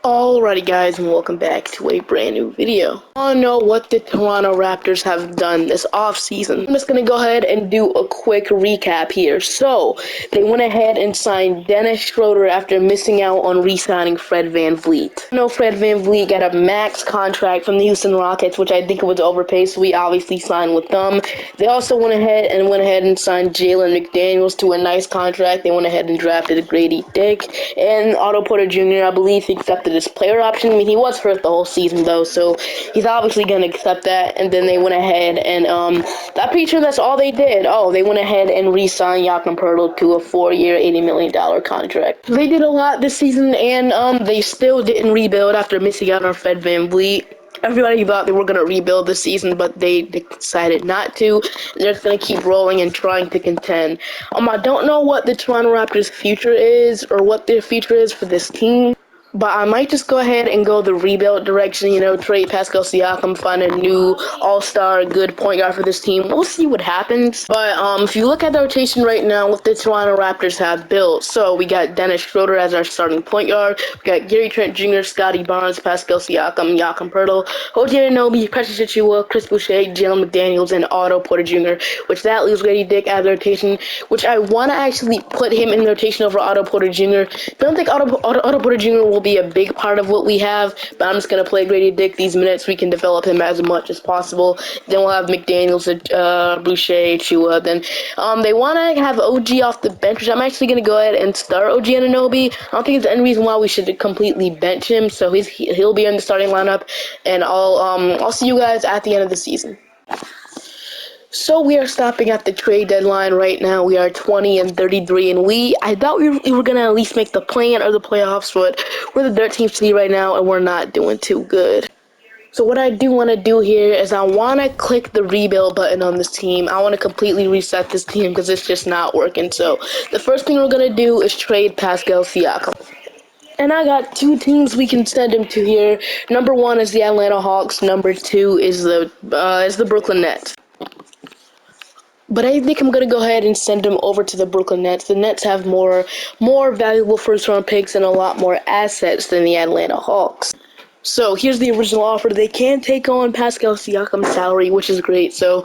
Alrighty guys, and welcome back to a brand new video. I want to know what the Toronto Raptors have done this offseason. I'm just going to go ahead and do a quick recap here. So, they went ahead and signed Dennis Schroeder after missing out on re-signing Fred VanVleet. I know Fred VanVleet got a max contract from the Houston Rockets, which I think was overpaid, so we obviously signed with them. They also went ahead and signed Jalen McDaniels to a nice contract. They went ahead and drafted Grady Dick and Otto Porter Jr. I believe he accepted his player option. I mean, he was hurt the whole season though, so he's obviously going to accept that. And then they went ahead and I'm pretty sure that's all they did. Oh, they went ahead and re-signed Jakob Poeltl to a 4-year, $80 million contract. They did a lot this season, and they still didn't rebuild after missing out on Fred VanVleet. Everybody thought they were going to rebuild this season, but they decided not to. They're just going to keep rolling and trying to contend. I don't know what the Toronto Raptors' future is or what their future is for this team. But I might just go ahead and go the rebuild direction, trade Pascal Siakam, find a new all-star good point guard for this team. We'll see what happens. But if you look at the rotation right now, what the Toronto Raptors have built, so we got Dennis Schroeder as our starting point guard. We got Gary Trent Jr., Scotty Barnes, Pascal Siakam, Jakob Poeltl, OG Anunoby, Precious Achiuwa, Chris Boucher, Jalen McDaniels, and Otto Porter Jr., which that leaves Grady Dick out of the rotation, which I want to actually put him in the rotation over Otto Porter Jr. I don't think Otto Porter Jr. will be a big part of what we have, but I'm just going to play Grady Dick these minutes. We can develop him as much as possible. Then we'll have McDaniels, Boucher, Chua. Then they want to have OG off the bench, which I'm actually going to go ahead and start OG Anunoby. I don't think there's any reason why we should completely bench him, so he'll be in the starting lineup, and I'll see you guys at the end of the season. So we are stopping at the trade deadline right now. We are 20-33, and I thought we were going to at least make the play-in or the playoffs, but we're the 13th seed right now, and we're not doing too good. So what I do want to do here is I want to click the rebuild button on this team. I want to completely reset this team because it's just not working. So the first thing we're going to do is trade Pascal Siakam. And I got two teams we can send him to here. Number one is the Atlanta Hawks. Number two is the Brooklyn Nets. But I think I'm going to go ahead and send him over to the Brooklyn Nets. The Nets have more valuable first-round picks and a lot more assets than the Atlanta Hawks. So here's the original offer. They can take on Pascal Siakam's salary, which is great. So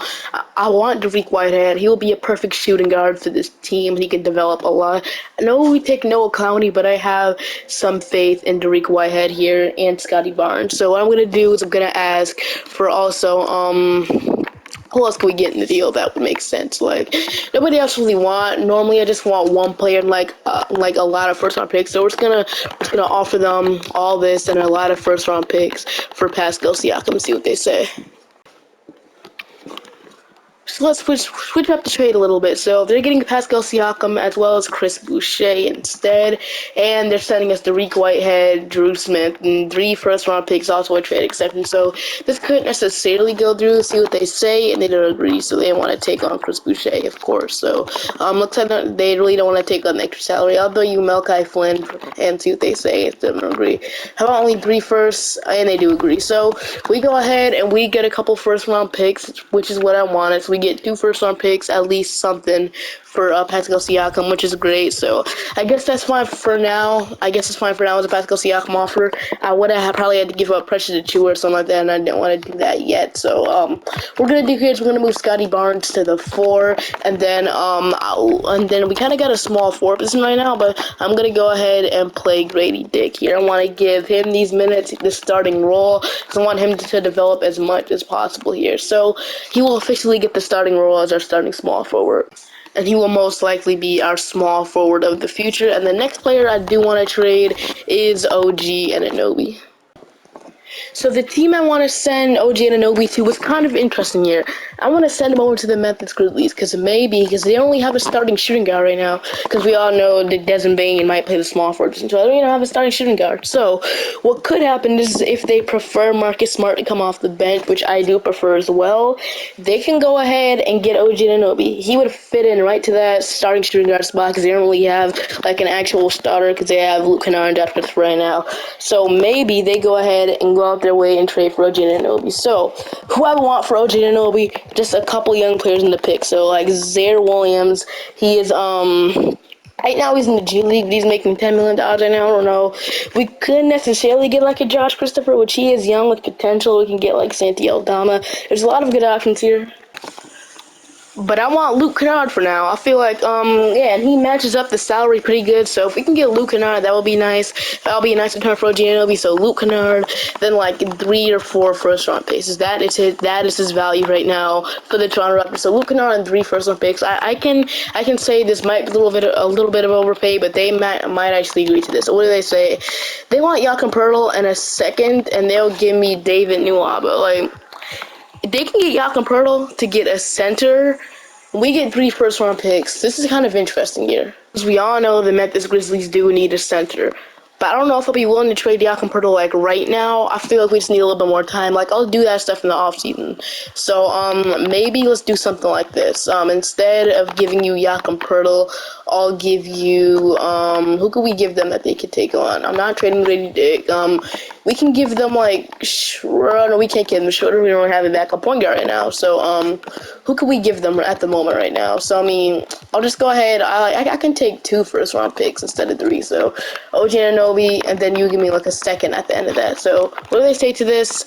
I want Dariq Whitehead. He will be a perfect shooting guard for this team. He can develop a lot. I know we take Noah Clowney, but I have some faith in Dariq Whitehead here and Scotty Barnes. So what I'm going to do is I'm going to ask for also who else can we get in the deal that would make sense? Like, nobody else really normally I just want one player and like a lot of first round picks. So we're just gonna offer them all this and a lot of first round picks for Pascal Siakam and see what they say. So let's switch up the trade a little bit. So they're getting Pascal Siakam as well as Chris Boucher instead, and they're sending us Dariq Whitehead, Drew Smith, and 3 first-round picks, also a trade exception. So this couldn't necessarily go through. See what they say, and they don't agree. So they want to take on Chris Boucher, of course. So looks like they really don't want to take on the extra salary. I'll do you Melkai Flynn and see what they say if they don't agree. How about only 3 firsts? And they do agree. So we go ahead and we get a couple first-round picks, which is what I wanted. So we get 2 first-round picks, at least something for Pascal Siakam, which is great. So I guess that's fine for now. As a Pascal Siakam offer. I would have probably had to give up Precious Achiuwa or something like that, and I didn't want to do that yet. So we're gonna do here is we're gonna move Scotty Barnes to the 4, and then we kind of got a small 4 position right now, but I'm gonna go ahead and play Grady Dick here. I want to give him these minutes, the starting role, because I want him to develop as much as possible here. So he will officially get the starting role as our starting small forward. And he will most likely be our small forward of the future. And the next player I do want to trade is OG Anunoby. So the team I want to send OG Anunoby to was kind of interesting here. I want to send him over to the Memphis Grizzlies because they only have a starting shooting guard right now. Because we all know that Desmond Bane might play the small forward, so they don't have a starting shooting guard. So what could happen is if they prefer Marcus Smart to come off the bench, which I do prefer as well, they can go ahead and get OG Anunoby. He would fit in right to that starting shooting guard spot because they don't really have like an actual starter because they have Luke Kennard and Josh right now. So maybe they go ahead and go out their way and trade for OG Anunoby. So who I want for OG Anunoby, just a couple young players in the pick. So like Zaire Williams, he is Right now he's in the G League, but he's making $10 million right now. I don't know. We couldn't necessarily get like a Josh Christopher, which he is young with potential. We can get like Santi Aldama. There's a lot of good options here. But I want Luke Kennard for now. I feel like, yeah, and he matches up the salary pretty good. So if we can get Luke Kennard, that would be nice. That'll be a nice return for OG. So Luke Kennard, then like 3 or 4 first-round picks. That is his value right now for the Toronto Raptors. So Luke Kennard and 3 first-round picks. I can say this might be a little bit of overpay, but they might actually agree to this. So what do they say? They want Jakob Poeltl and a second, and they'll give me David Nwaba. Like, if they can get Jakob Poeltl to get a center, we get 3 first-round picks. This is kind of interesting here. Because we all know the Memphis Grizzlies do need a center. But I don't know if I'll be willing to trade Jakob Poeltl like right now. I feel like we just need a little bit more time. Like, I'll do that stuff in the offseason. So, maybe let's do something like this. Instead of giving you Jakob Poeltl, I'll give you, who could we give them that they could take on? I'm not trading Grady Dick. We can give them, like, Schroeder. No, we can't give them Schroeder. We don't have a backup point guard right now. So, who could we give them at the moment right now? So, I mean, I'll just go ahead. I can take 2 first-round picks instead of 3. So, OG Anunoby, and then you give me, like, a second at the end of that. So, what do they say to this?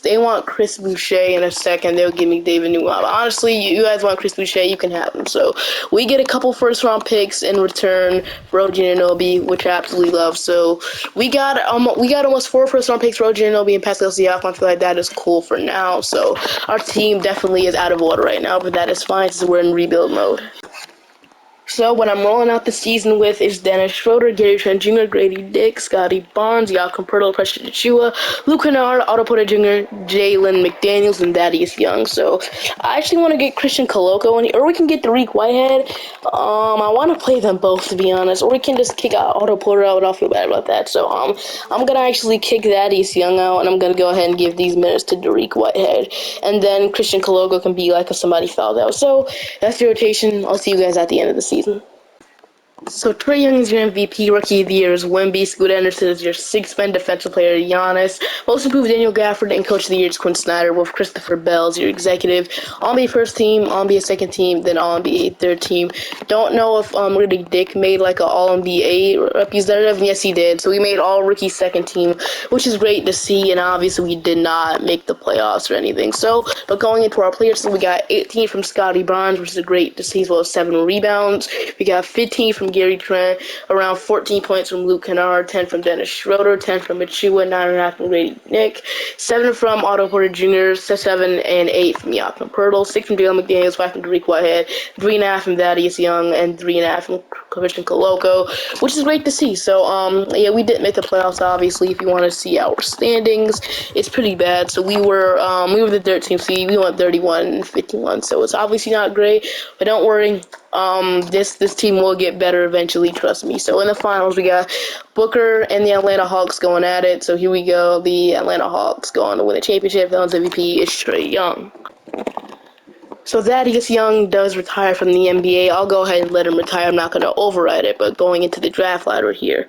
They want Chris Boucher in a second. They'll give me David Nwaba. Honestly, you guys want Chris Boucher, you can have him. So, we get a couple first-round picks in return for OG Anunoby, which I absolutely love. So, we got almost 4 first-round picks for OG Anunoby and Pascal Siakam. I feel like that is cool for now. So, our team definitely is out of order right now, but that is fine since we're in rebuild mode. So what I'm rolling out the season with is Dennis Schroeder, Gary Trent Jr., Grady Dick, Scotty Barnes, Jakob Poeltl, Precious Achiuwa, Luke Kennard, Otto Porter Jr., Jalen McDaniels, and Thaddeus Young. So I actually want to get Christian Koloko in here, or we can get Dariq Whitehead. I want to play them both, to be honest, or we can just kick out Otto Porter out. I'll feel bad about that. So I'm gonna actually kick Thaddeus Young out, and I'm gonna go ahead and give these minutes to Dariq Whitehead, and then Christian Koloko can be like if somebody fouled out. So that's the rotation. I'll see you guys at the end of the season. So Trae Young is your MVP, Rookie of the Year is Wemby, Scoot Anderson is your 6th-man defensive player, Giannis, Most Improved Daniel Gafford, and Coach of the Year is Quinn Snyder, with Christopher Bell as your executive, All-NBA first team, All-NBA second team, then All-NBA third team. Don't know if Grady Dick made like an All-NBA representative. Yes, he did. So we made All-Rookie second team, which is great to see, and obviously we did not make the playoffs or anything. So, but going into our players, so we got 18 from Scotty Barnes, which is great to see, as well as 7 rebounds. We got 15 from Gary Trent, around 14 points from Luke Kennard, 10 from Dennis Schroeder, 10 from Achiuwa, 9.5 from Grady Dick, 7 from Otto Porter Jr., 7 and 8 from Jakob Poeltl, 6 from Jalen McDaniels, 5 from Dariq Whitehead, 3.5 from Thaddeus Young, and 3.5 from Christian Koloko, which is great to see. So, yeah, we didn't make the playoffs, obviously. If you want to see our standings, it's pretty bad. So we were the 13th seed. We went 31-51. So it's obviously not great, but don't worry. This team will get better eventually, trust me. So in the finals, we got Booker and the Atlanta Hawks going at it. So here we go. The Atlanta Hawks going to win the championship. Finals MVP is Trae Young. So Thaddeus Young does retire from the NBA. I'll go ahead and let him retire. I'm not going to override it, but going into the draft ladder here.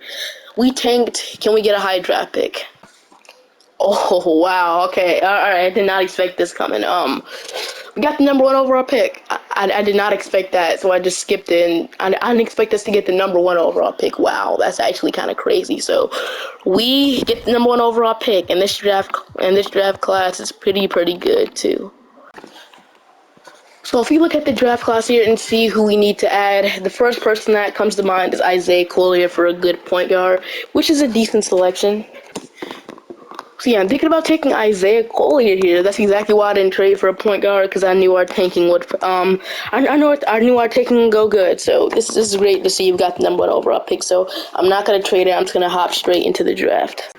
We tanked. Can we get a high draft pick? Oh, wow. Okay. All right. I did not expect this coming. We got the number 1 overall pick. I did not expect that, so I just skipped it. And I didn't expect us to get the number 1 overall pick. Wow, that's actually kind of crazy. So we get the number 1 overall pick, and this draft class is pretty good too. So if you look at the draft class here and see who we need to add, the first person that comes to mind is Isaiah Collier for a good point guard, which is a decent selection. So yeah, I'm thinking about taking Isaiah Collier here. That's exactly why I didn't trade for a point guard, because I knew our tanking would I knew our tanking would go good. So this is great to see you've got the number 1 overall pick. So I'm not gonna trade it. I'm just gonna hop straight into the draft.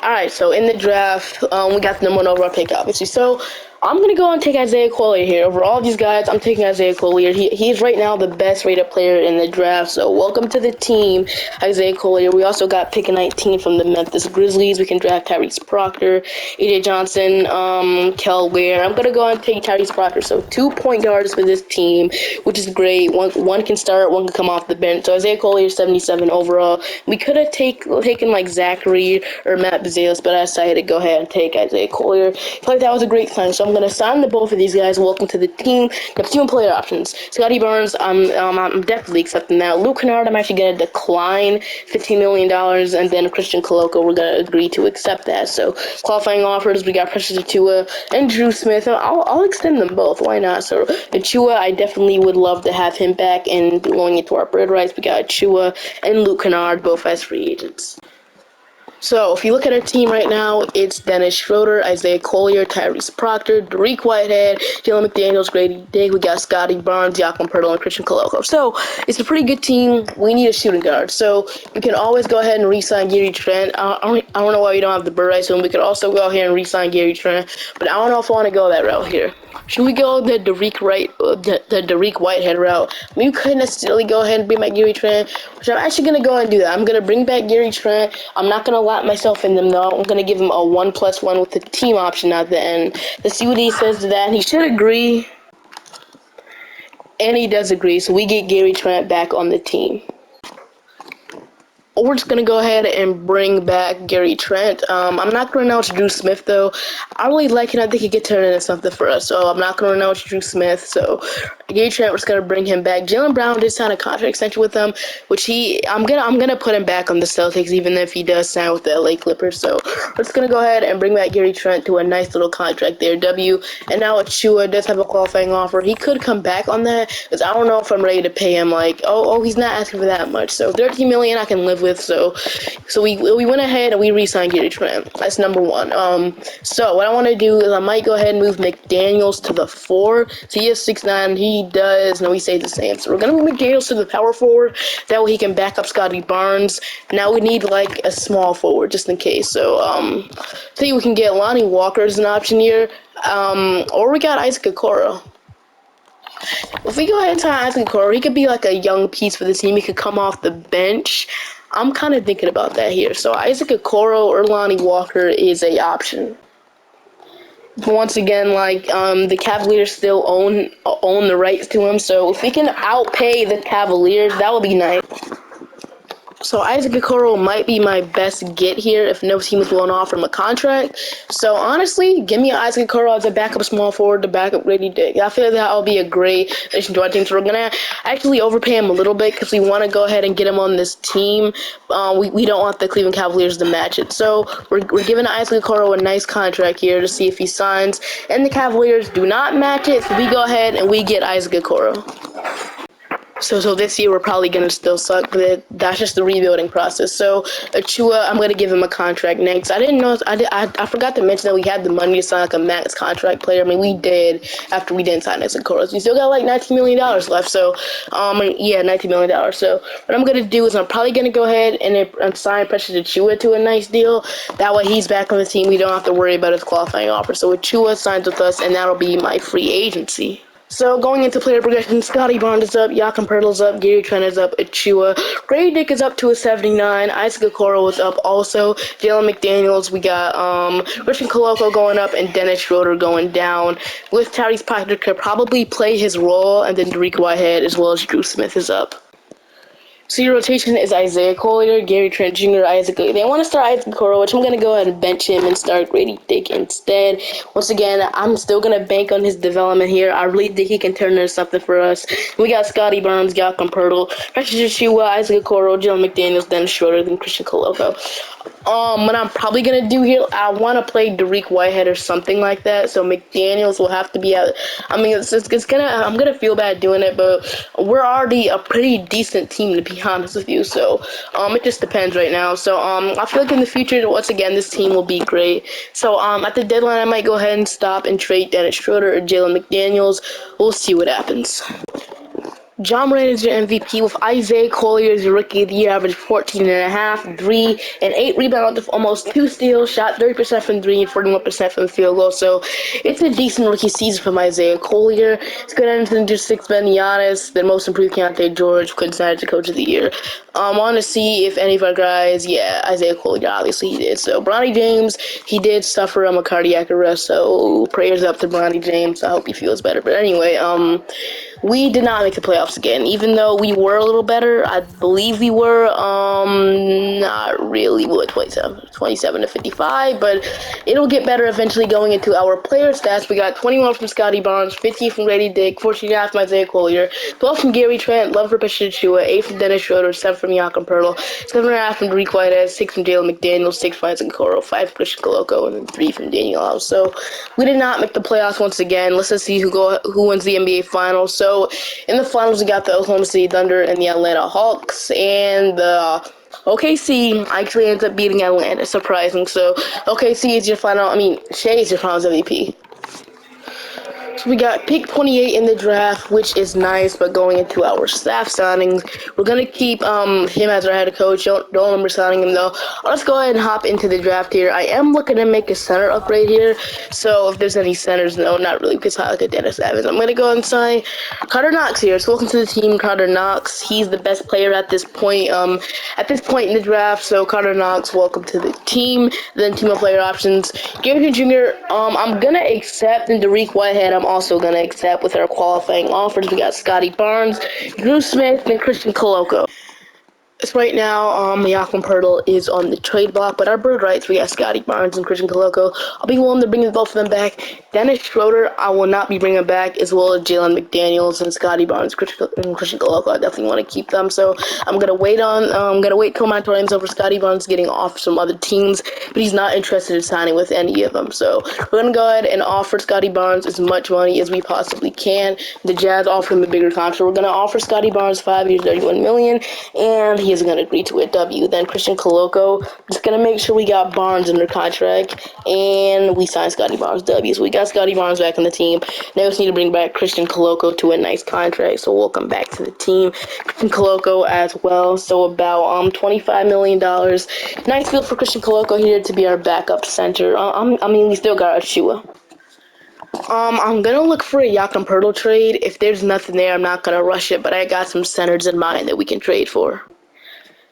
Alright, so in the draft, we got the number 1 overall pick, obviously. So I'm going to go and take Isaiah Collier here. Over all these guys, I'm taking Isaiah Collier. He's right now the best rated player in the draft. So welcome to the team, Isaiah Collier. We also got pick 19 from the Memphis Grizzlies. We can draft Tyrese Proctor, AJ Johnson, Kel Ware. I'm going to go and take Tyrese Proctor. So 2 point guards for this team, which is great. One can start, one can come off the bench. So Isaiah Collier, 77 overall. We could have taken like Zachary or Matt Bazelis, but I decided to go ahead and take Isaiah Collier. I feel like that was a great sign. So I'm gonna sign the both of these guys. Welcome to the team. Got two player options. Scotty Barnes, I'm definitely accepting that. Luke Kennard, I'm actually gonna decline $15 million, and then Christian Coloco, we're gonna agree to accept that. So qualifying offers, we got Precious Achua and Drew Smith. I'll extend them both. Why not? So Achua, I definitely would love to have him back and belonging into our bird rights. We got Achua and Luke Kennard, both as free agents. So, if you look at our team right now, it's Dennis Schroeder, Isaiah Collier, Tyrese Proctor, Dariq Whitehead, Jalen McDaniels, Grady Dick. We got Scotty Barnes, Jakob Poeltl, and Christian Coloco. So, it's a pretty good team. We need a shooting guard. So, you can always go ahead and re-sign Gary Trent. I don't know why you don't have the bird rights to him. We could also go ahead and re-sign Gary Trent, but I don't know if I want to go that route here. Should we go the Dariq Whitehead route? I mean, you could necessarily go ahead and bring back Gary Trent, which I'm actually going to go ahead and do that. I'm going to bring back Gary Trent. I'm not going to lock myself in them, though. I'm going to give him a 1+1 with the team option at the end. Let's see what he says to that. And he should agree. And he does agree, so we get Gary Trent back on the team. We're just going to go ahead and bring back Gary Trent. I'm not going to announce Drew Smith, though. I really like him. I think he could turn into something for us, so I'm not going to announce Drew Smith. So Gary Trent, we're just going to bring him back. Jaylen Brown did sign a contract extension with him, which I'm gonna put him back on the Celtics, even if he does sign with the LA Clippers. So we're just going to go ahead and bring back Gary Trent to a nice little contract there, W. And now Achua does have a qualifying offer. He could come back on that, because I don't know if I'm ready to pay him, like, he's not asking for that much. So $13 million I can live with. So we went ahead and we re-signed Gary Trent. That's number one. So what I want to do is I might go ahead and move McDaniels to the 4. So he is 6'9". He does. No, he stays the same. So we're gonna move McDaniels to the power forward. That way he can back up Scotty Barnes. Now we need like a small forward just in case. So think we can get Lonnie Walker as an option here. Or we got Isaac Okoro. If we go ahead and sign Isaac Okoro, he could be like a young piece for the team. He could come off the bench. I'm kind of thinking about that here. So Isaac Okoro or Lonnie Walker is a option. Once again, like the Cavaliers still own the rights to him. So if we can outpay the Cavaliers, that would be nice. So Isaac Okoro might be my best get here if no team is willing to offer him a contract. So honestly, give me Isaac Okoro as a backup small forward to back up Grady Dick. I feel that will be a great addition to our team. So we're gonna actually overpay him a little bit because we want to go ahead and get him on this team. We don't want the Cleveland Cavaliers to match it. So we're giving Isaac Okoro a nice contract here to see if he signs. And the Cavaliers do not match it, so we go ahead and we get Isaac Okoro. So this year we're probably gonna still suck, but that's just the rebuilding process. So Achua, I'm gonna give him a contract next. I didn't know. I forgot to mention that we had the money to sign like a max contract player. I mean, we did after we didn't sign Isaac Okoro. We still got like $19 million left. So yeah, $19 million. So what I'm gonna do is I'm probably gonna go ahead and sign Precious Achua to a nice deal. That way he's back on the team. We don't have to worry about his qualifying offer. So Achua signs with us, and that'll be my free agency. So going into player progression, Scotty Barnes is up, Jakob Poeltl is up, Gary Trent is up, Achua, Grady Dick is up to a 79, Isaac Okoro is up also, Jalen McDaniels, we got Christian Coloco going up, and Dennis Schroeder going down, with Tyrese Proctor could probably play his role, and then Dariq Whitehead as well as Drew Smith is up. So your rotation is Isaiah Collier, Gary Trent Jr., Isaac. They want to start Isaac Okoro, which I'm going to go ahead and bench him and start Grady Dick instead. Once again, I'm still going to bank on his development here. I really think he can turn into something for us. We got Scotty Barnes, Jakob Poeltl, Precious Achua, Isaac Okoro, Jalen McDaniels, Dennis Schroeder, then Christian Coloco. What I'm probably going to do here, I want to play Dariq Whitehead or something like that, so McDaniels will have to be out. I mean, I'm going to feel bad doing it, but we're already a pretty decent team, to be honest with you, so it just depends right now. So I feel like in the future, once again, this team will be great. So at the deadline, I might go ahead and stop and trade Dennis Schroeder or Jalen McDaniels. We'll see what happens. John Moran is your MVP with Isaiah Collier as your Rookie of the Year, averaged 14.5, 3, and 8 rebounds with almost 2 steals, shot 30% from 3 and 41% from the field goal. So it's a decent rookie season from Isaiah Collier. It's good to do 6 Ben Giannis, the most improved Keontae George, considered the Coach of the Year. I want to see if any of our guys, Isaiah Collier, obviously he did. So Bronny James, he did suffer a cardiac arrest, so prayers up to Bronny James. I hope he feels better. But anyway, we did not make the playoffs again, even though we were a little better. I believe we were, not really, what, 27 to 55, but it'll get better eventually going into our player stats. We got 21 from Scotty Barnes, 15 from Grady Dick, 14.5 from Isaiah Collier, 12 from Gary Trent, 11 from Patricia Chua, 8 from Dennis Schroeder, 7 from Jakob Pertl, 7.5 from Dariq Whitehead, 6 from Jalen McDaniels, 6 from Isaac Okoro, 5 from Christian Coloco, and then 3 from Daniel House. So we did not make the playoffs once again. Let's just see who wins the NBA Finals. So in the finals, we got the Oklahoma City Thunder and the Atlanta Hawks, and the OKC actually ends up beating Atlanta, surprising. So OKC is your final. I mean, Shea is your Finals MVP. So we got pick 28 in the draft, which is nice, but going into our staff signings, we're going to keep him as our head coach. Don't remember signing him, though. Let's go ahead and hop into the draft here. I am looking to make a center upgrade here, so if there's any centers, no, not really, because I like a Dennis Evans. I'm going to go ahead and sign Carter Knox here. So welcome to the team, Carter Knox. He's the best player at this point in the draft, so Carter Knox, welcome to the team. Then team of player options. Gary Jr., I'm going to accept, and Dariq Whitehead, I'm also going to accept with our qualifying offers. We got Scotty Barnes, Drew Smith, and Christian Coloco. So right now, Jakob Pertl is on the trade block, but our bird rights, we got Scotty Barnes and Christian Coloco. I'll be willing to bring both of them back. Dennis Schroeder, I will not be bringing back, as well as Jalen McDaniels and Scotty Barnes and Christian Coloco. I definitely want to keep them, so I'm gonna wait till my time's over. Scotty Barnes getting off some other teams, but he's not interested in signing with any of them. So we're gonna go ahead and offer Scotty Barnes as much money as we possibly can. The Jazz offer him a bigger contract. We're gonna offer Scotty Barnes 5 years, $31 million, and he is going to agree to a W. Then Christian Coloco, just going to make sure we got Barnes under contract, and we signed Scotty Barnes W. So we got Scotty Barnes back on the team. Now we just need to bring back Christian Coloco to a nice contract, so welcome back to the team. Christian Coloco as well, so about $25 million. Nice field for Christian Coloco here to be our backup center. I mean, we still got Achua. I'm gonna look for a Jakob Pertl trade. If there's nothing there, I'm not gonna rush it, but I got some centers in mind that we can trade for.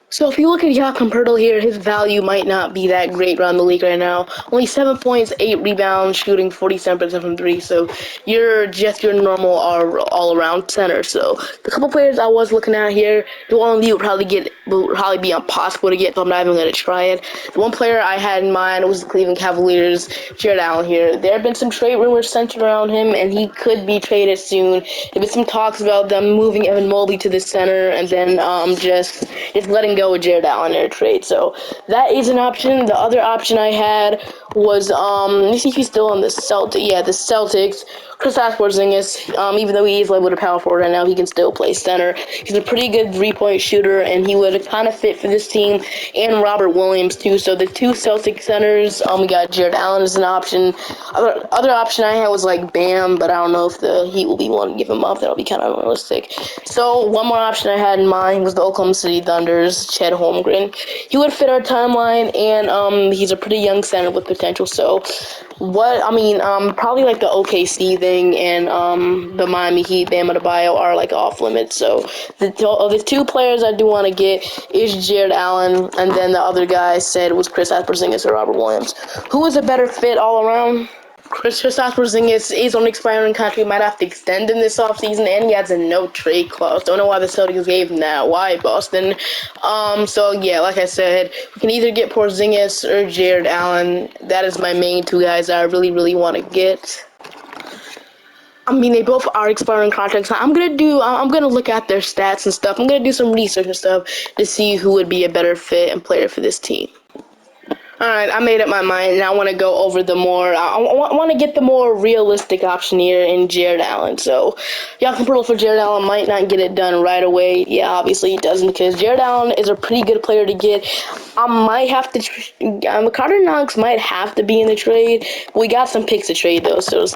So if you look at Jakob Pertl here, his value might not be that great around the league right now. Only 7 points, 8 rebounds, shooting 47% from 3. So you're just your normal all-around center. So the couple players I was looking at here, the one of you would probably be impossible to get, so I'm not even going to try it. The one player I had in mind was the Cleveland Cavaliers, Jared Allen here. There have been some trade rumors centered around him, and he could be traded soon. There have been some talks about them moving Evan Mobley to the center, and then just letting go with Jared Allen in a trade. So that is an option. The other option I had was let me see if he's still on the Celtics. Yeah, the Celtics. Kristaps Porzingis, even though he is labeled a power forward right now, he can still play center. He's a pretty good three-point shooter, and he would kind of fit for this team, and Robert Williams too. So the two Celtic centers, we got Jared Allen as an option. Other option I had was like Bam, but I don't know if the Heat will be willing to give him up. That'll be kind of unrealistic. So one more option I had in mind was the Oklahoma City Thunder's Chet Holmgren. He would fit our timeline, and he's a pretty young center with potential. So probably like the OKC thing and the Miami Heat, Bam Adebayo are like off limits. So the two players I do want to get is Jared Allen, and then the other guy I said was Kristaps Porzingis or Robert Williams. Who is a better fit all around? Kristaps Porzingis is on an expiring contract. We might have to extend him this offseason, and he has a no-trade clause. Don't know why the Celtics gave him that. Why, Boston? So, yeah, like I said, we can either get Porzingis or Jared Allen. That is my main two guys that I really, really want to get. I mean, they both are expiring contracts. I'm gonna look at their stats and stuff. I'm gonna do some research and stuff to see who would be a better fit and player for this team. Alright, I made up my mind, and I want to go over the more, I want to get the more realistic option here in Jared Allen. So, Jakob Pertl for Jared Allen might not get it done right away. Yeah, obviously he doesn't, because Jared Allen is a pretty good player to get. I might have to, Carter Knox might have to be in the trade. We got some picks to trade, though, so let's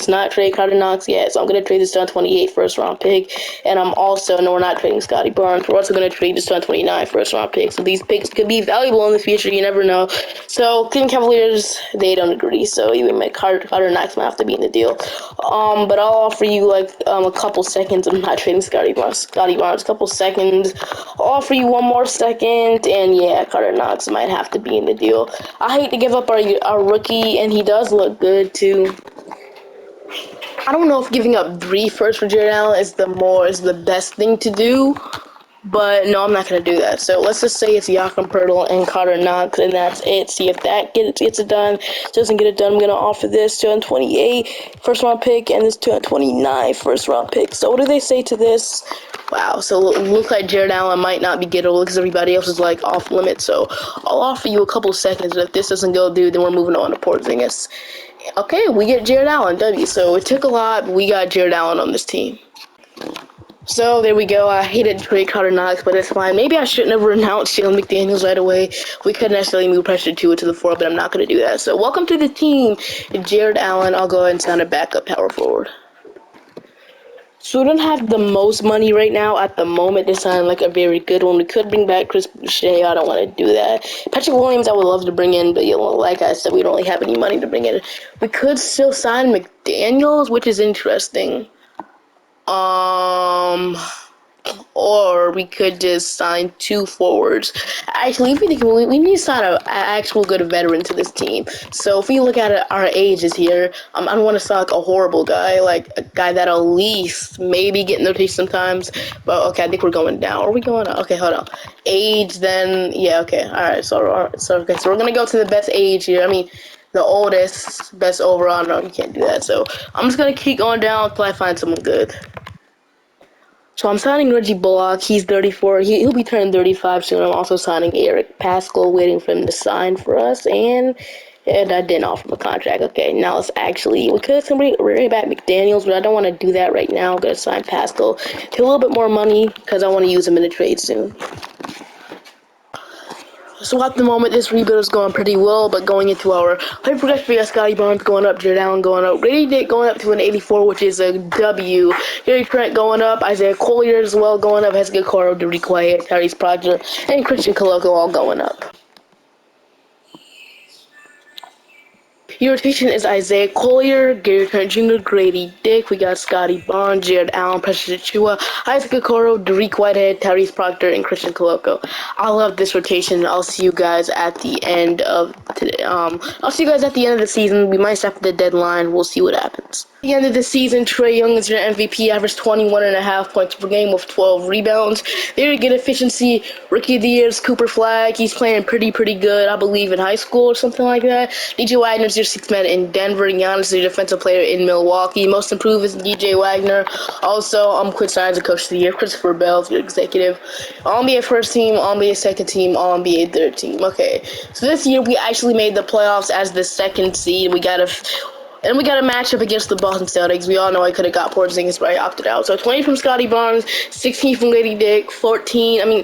not trade Carter Knox yet. So I'm going to trade this 2028 first-round pick, and no, we're not trading Scotty Barnes. We're also going to trade this 2029 first-round pick. So these picks could be valuable in the future. You never know. So, Cleveland Cavaliers, they don't agree, so even my Carter Knox might have to be in the deal. But I'll offer you, like, a couple seconds. I'm not trading Scotty Barnes, a couple seconds. I'll offer you one more second, and yeah, Carter Knox might have to be in the deal. I hate to give up our rookie, and he does look good, too. I don't know if giving up 3 firsts for Jared Allen is the best thing to do. But no, I'm not gonna do that. So let's just say it's Jakob Pertl and Carter Knox, and that's it. See if that gets it done. Doesn't get it done, I'm gonna offer this 228 first round pick and this 229 first round pick. So what do they say to this? Wow. So it looks like Jared Allen might not be gettable because everybody else is like off limit. So I'll offer you a couple seconds. But if this doesn't go, dude, then we're moving on to Porzingis. Okay, we get Jared Allen, W. So it took a lot, but we got Jared Allen on this team. So there we go. I hated trade Carter Knox, but it's fine. Maybe I shouldn't have renounced Jalen McDaniels right away. We couldn't necessarily move pressure to it to the 4, but I'm not going to do that. So welcome to the team, Jared Allen. I'll go ahead and sign a backup power forward. So we don't have the most money right now at the moment to sign like a very good one. We could bring back Chris Boucher. I don't want to do that. Patrick Williams, I would love to bring in, but like I said, we don't really have any money to bring in. We could still sign McDaniels, which is interesting. Or we could just sign 2 forwards. Actually, if we think we need to sign an actual good veteran to this team. So if we look at it, our ages here, I don't want to sound like a horrible guy, like a guy that at least maybe get in the rotation sometimes. But okay, I think we're going down. Are we going up? Okay, hold on. Age, then yeah, okay, all right. So we're gonna go to the best age here. I mean, the oldest, best overall. No, you can't do that. So I'm just gonna keep going down until I find someone good. So I'm signing Reggie Bullock. He's 34. He'll be turning 35 soon. I'm also signing Eric Pascal, waiting for him to sign for us. And I didn't offer him a contract. Okay, now let's we could bring back McDaniels, but I don't want to do that right now. I'm going to sign Pascal to a little bit more money because I want to use him in the trade soon. So at the moment, this rebuild is going pretty well, but going into our hyper progression, we got Scotty Barnes going up, Jared Allen going up, Grady Dick going up to an 84, which is a W. Gary Trent going up, Isaiah Collier as well going up, Hezga Coro, Derek White, Tyrese Proctor, and Christian Coloco all going up. Your rotation is Isaiah Collier, Gary Trent Jr., Grady Dick. We got Scotty Barnes, Jared Allen, Precious Achua, Isaac Okoro, Derek Whitehead, Tyrese Proctor, and Christian Coloco. I love this rotation. I'll see you guys at the end of today. I'll see you guys at the end of the season. We might stop at the deadline. We'll see what happens. At the end of the season, Trae Young is your MVP, averaged 21.5 points per game with 12 rebounds. Very good efficiency. Rookie of the Year is Cooper Flagg. He's playing pretty good, I believe, in high school or something like that. DJ Wagner's your 6th man in Denver. Giannis is your defensive player in Milwaukee. Most improved is DJ Wagner. Also, Quinn Snyder's the coach of the year. Christopher Bell's your executive. All-NBA first team, All-NBA second team, All-NBA third team. Okay, so this year we actually made the playoffs as the 2nd seed. We got a matchup against the Boston Celtics. We all know I could have got Porzingis, but I opted out. So 20 from Scotty Barnes, 16 from Grady Dick, 15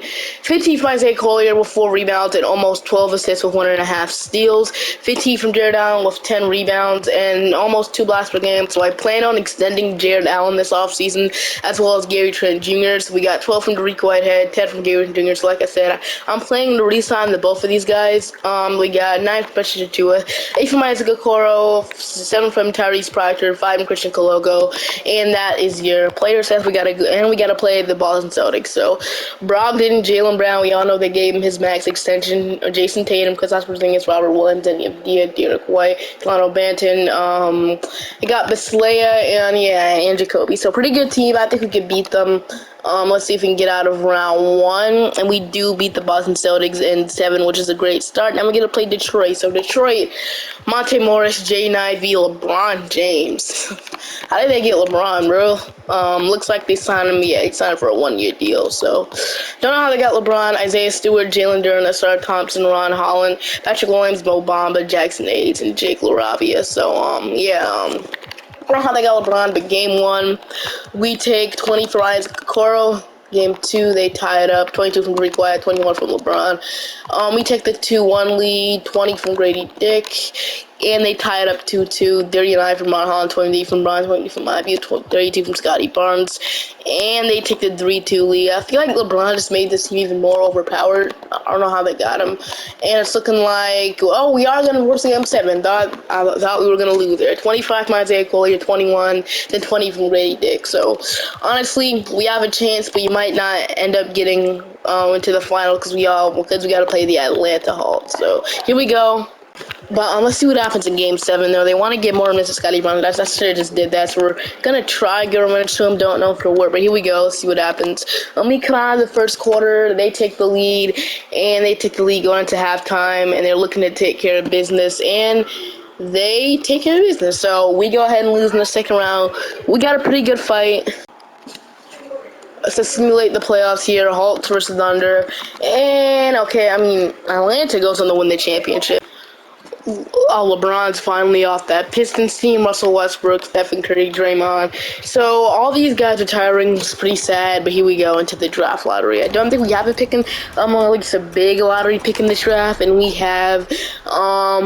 from Isaiah Collier with 4 rebounds and almost 12 assists with 1.5 steals. 15 from Jared Allen with 10 rebounds and almost 2 blocks per game. So I plan on extending Jared Allen this offseason, as well as Gary Trent Jr. So we got 12 from Derek Whitehead, 10 from Gary Trent Jr. So like I said, I'm planning to re-sign both of these guys. We got 9 from Precious Achua, 8 from Isaac Okoro, 7 from Tyrese Proctor, 5 from Christian Coloco, and that is your player sets. We gotta play the Boston Celtics. So Brogdon, Jaylen Brown, we all know they gave him his max extension. Jason Tatum, because that's Porzingis, Robert Williams, and Derek White, Delano Banton. I got Baslea and Jacoby. So pretty good team. I think we could beat them. Let's see if we can get out of round 1. And we do beat the Boston Celtics in 7, which is a great start. Now we're going to play Detroit. So Detroit, Monte Morris, J9 v. LeBron James. How did they get LeBron, bro? Looks like they signed him. Yeah, he signed for a 1-year deal. So don't know how they got LeBron. Isaiah Stewart, Jalen Duren, Asar Thompson, Ron Holland, Patrick Williams, Mo Bamba, Jackson Aids, and Jake LaRavia. So, I don't know how they got LeBron, but game 1, we take 20 for Isaac Okoro. Game 2, they tie it up. 22 from Derek White, 21 from LeBron. We take the 2-1 lead, 20 from Grady Dick, and they tie it up 2-2. 39 from Ron Holland, 20 from Bron, 20 from Ivy, 32 from Scotty Barnes, and they take the 3-2 lead. I feel like LeBron just made this team even more overpowered. I don't know how they got him, and it's looking like, oh, we are going to worse game 7. I thought we were going to lose there. 25 from Isaiah Collier, 21, then 20 from Grady Dick. So honestly, we have a chance, but you might not end up getting into the final because we got to play the Atlanta Hawks. So here we go. But let's see what happens in Game 7, though. They want to get more minutes to Scotty Barnes. I should have just did that. So we're going to try get minutes to him. Don't know if it'll work, but here we go. Let's see what happens. Let me come out of the first quarter. They take the lead, and they take the lead going into halftime, and they're looking to take care of business. And they take care of business. So we go ahead and lose in the second round. We got a pretty good fight to simulate the playoffs here. Hawks versus Thunder. And, okay, I mean, Atlanta goes on to win the championship. LeBron's finally off that Pistons team. Russell Westbrook, Stephen Curry, Draymond. So all these guys retiring is pretty sad. But here we go into the draft lottery. I don't think we have a pick in like a big lottery pick in this draft, and we have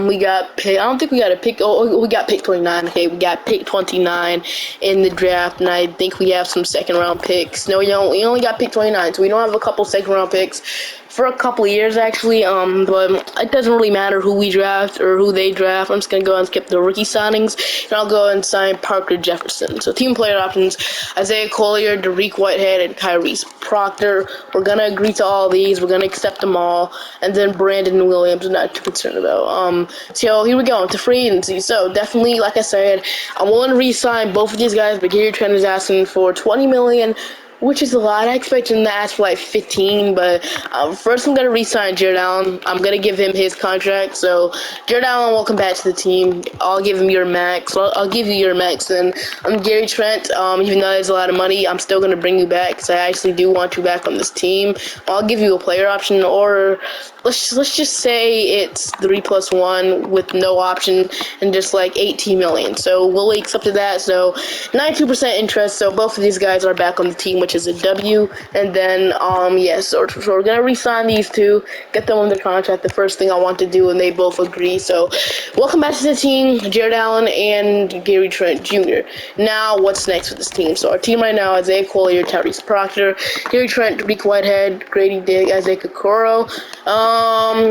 we got pick. I don't think we got a pick. Oh, we got pick 29. Okay, we got pick 29 in the draft, and I think we have some second round picks. No, we don't. We only got pick 29, so we don't have a couple second round picks for a couple of years actually, but it doesn't really matter who we draft or who they draft. I'm just gonna go and skip the rookie signings, and I'll go and sign Parker Jefferson. So team player options: Isaiah Collier, Dariq Whitehead, and Tyrese Proctor. We're gonna agree to all these. We're gonna accept them all, and then Brandon Williams, I'm not too concerned about. So here we go into free agency. So definitely, like I said, I'm willing to re-sign both of these guys, but Gary Trent is asking for $20 million, which is a lot. I expect him to ask for like 15, but first I'm gonna re-sign Jared Allen. I'm gonna give him his contract. So Jared Allen, welcome back to the team. I'll give him your max. I'll give you your max. And I'm Gary Trent. Even though it's a lot of money, I'm still gonna bring you back because I actually do want you back on this team. I'll give you a player option, or let's just say it's 3+1 with no option and just like 18 million. So Willie accepted that. So 92% interest. So both of these guys are back on the team, which is a W. And then yes, so we're gonna re-sign these two, get them under contract. The first thing I want to do, and they both agree. So welcome back to the team, Jared Allen and Gary Trent Jr. Now what's next with this team? So our team right now is Isaiah Collier, Tyrese Proctor, Gary Trent, Dariq Whitehead, Grady Dick, Isaac Okoro,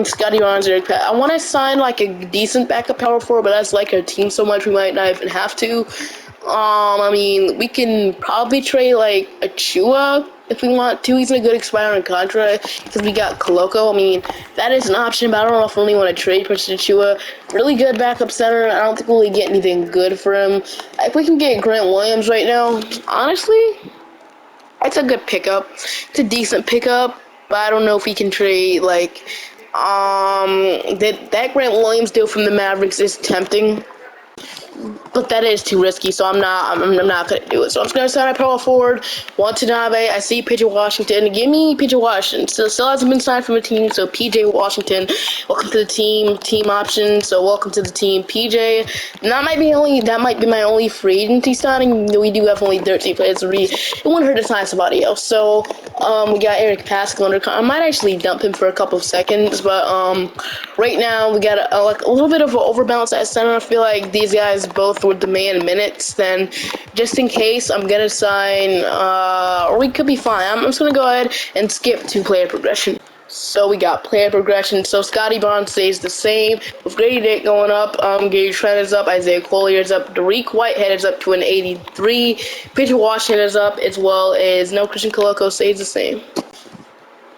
Scotty Barnes, Eric Pat. I want to sign like a decent backup power forward, but that's like our team so much we might not even have to. I mean, we can probably trade like Achua if we want to. He's in a good expiring contract because we got Koloko. I mean, that is an option, but I don't know if we really want to trade Prince Achua. Really good backup center. I don't think we'll really get anything good for him. If we can get Grant Williams right now, honestly, it's a good pickup. It's a decent pickup, but I don't know if we can trade like that Grant Williams deal from the Mavericks is tempting, but that is too risky, so I'm not gonna do it. So I'm just gonna sign a power forward, Watanabe. I see PJ Washington. Give me PJ Washington. Still hasn't been signed from a team, so PJ Washington, welcome to the team. Team option. So welcome to the team, PJ. That might be my only free agency signing. We do have only 13 players to read. It wouldn't hurt to sign somebody else. So we got Eric Pascal under. I might actually dump him for a couple of seconds, but right now we got like a little bit of an overbalance at center. I feel like these guys both would demand minutes. Then just in case, I'm gonna sign or we could be fine. I'm just gonna go ahead and skip to player progression. So we got player progression. So Scotty Barnes stays the same with Grady Dick going up. Gary Trent is up. Isaiah Collier is up. Dariq Whitehead is up to an 83. PJ Washington is up, as well as no Christian Koloko stays the same.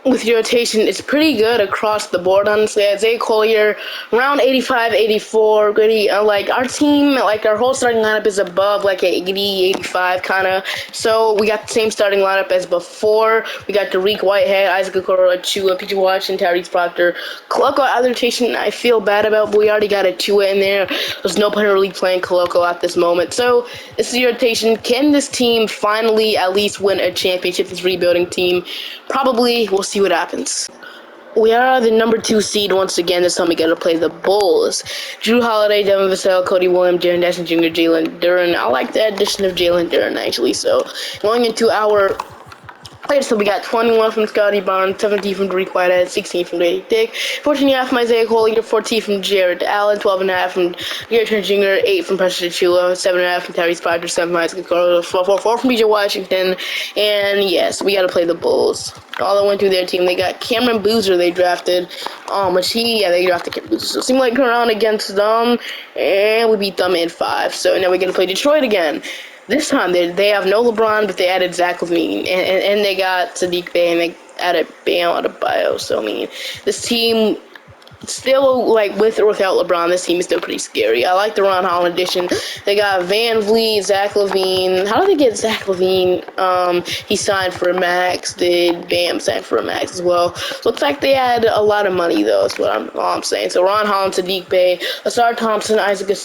With your rotation, it's pretty good across the board, honestly. Isaiah Collier, around 85, 84. Gritty, like, our team, like, our whole starting lineup is above, like, 80, 85, kind of. So, we got the same starting lineup as before. We got Dariq Whitehead, Isaac Okoro, Achua, PJ Washington, Tyrese Proctor. Koloko out of the rotation, I feel bad about, but we already got Achua in there. There's no point in really playing Koloko at this moment. So, this is your rotation. Can this team finally at least win a championship, this rebuilding team? Probably. We'll see what happens. We are the number 2 seed once again. This time we gotta play the Bulls. Drew Holiday, Devin Vassell, Cody Williams, Jaren Jackson Jr., Jalen Duren. I like the addition of Jalen Duren, actually. So, going into our players, so we got 21 from Scotty Barnes, 17 from Dariq Whitehead, 16 from Grady Dick, 14.5 from Isaiah Collier, 14 from Jared Allen, 12.5 from Gary Trent Jr., 8 from Preston Achua, 7.5 from Tyrese Proctor, 7 from Isaac Okoro, 4 from PJ Washington, and yes, we got to play the Bulls. All that went through their team. They got Cameron Boozer they drafted, they drafted Cameron Boozer. So it seemed like going around against them, and we beat them in 5. So now we're going to play Detroit again. This time, they have no LeBron, but they added Zach LaVine, and they got Sadiq Bey, and they added Bam Adebayo. So, I mean, this team still, like, with or without LeBron, this team is still pretty scary. I like the Ron Holland addition. They got Van Vliet, Zach LaVine. How did they get Zach LaVine? He signed for a max. Did Bam sign for a max as well? Looks like they had a lot of money, though, is what all I'm saying. So Ron Holland, Sadiq Bey, Asar Thompson, Isaiah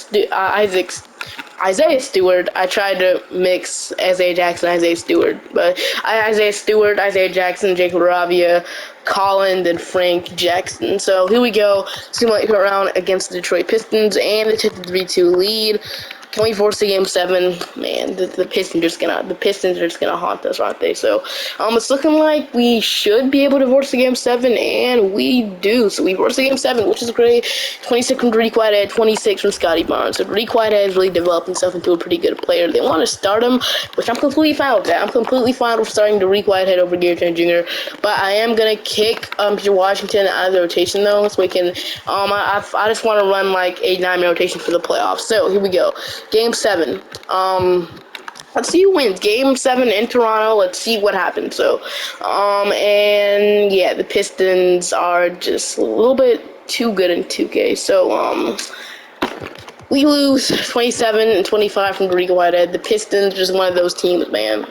Stewart. I tried to mix Isaiah Jackson, Isaiah Stewart, but Isaiah Stewart, Isaiah Jackson, Jake LaRavia, Colin, and Frank Jackson. So here we go. Simulate round against the Detroit Pistons, and they took the 3-2 lead. Can we force the game 7? Man, the Pistons are just gonna haunt us, aren't they? So, it's looking like we should be able to force the game 7, and we do. So we force the game 7, which is great. 26 from Greek Whitehead, 26 from Scotty Barnes. So Greek Whitehead is really developing himself into a pretty good player. They want to start him, which I'm completely fine with that. I'm completely fine with starting Greek Whitehead over Gary Trent Jr. But I am gonna kick Peter Washington out of the rotation though, so we can. I just want to run like a 9-man rotation for the playoffs. So here we go. Game 7. Let's see who wins. Game 7 in Toronto. Let's see what happens. So, and yeah, the Pistons are just a little bit too good in 2K. So, we lose 27 and 25 from Greek Whitehead. The Pistons are just one of those teams, man.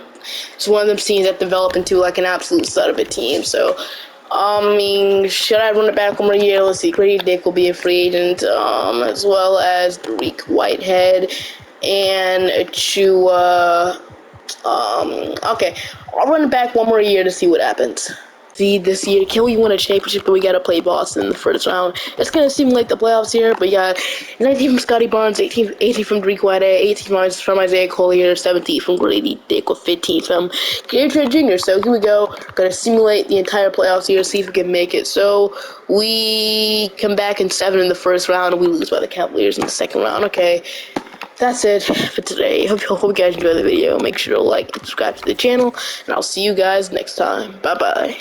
It's one of those teams that develop into like an absolute stud of a team. So, should I run it back one more year? Let's see. Grady Dick will be a free agent, as well as Greek Whitehead and Achua. Okay. I'll run it back one more year to see what happens. See, this year, can we win a championship? But we gotta play Boston in the first round. It's gonna seem like the playoffs here, but yeah, 19 from Scotty Barnes, 18 from Greek Whitehead, 18 from Isaiah Collier, 17 from Grady Dick, with 15 from Gary Trent Jr. So here we go. Gonna simulate the entire playoffs here, see if we can make it. So we come back in 7 in the first round, and we lose by the Cavaliers in the second round. Okay. That's it for today. Hope you guys enjoyed the video. Make sure to like and subscribe to the channel, and I'll see you guys next time. Bye-bye.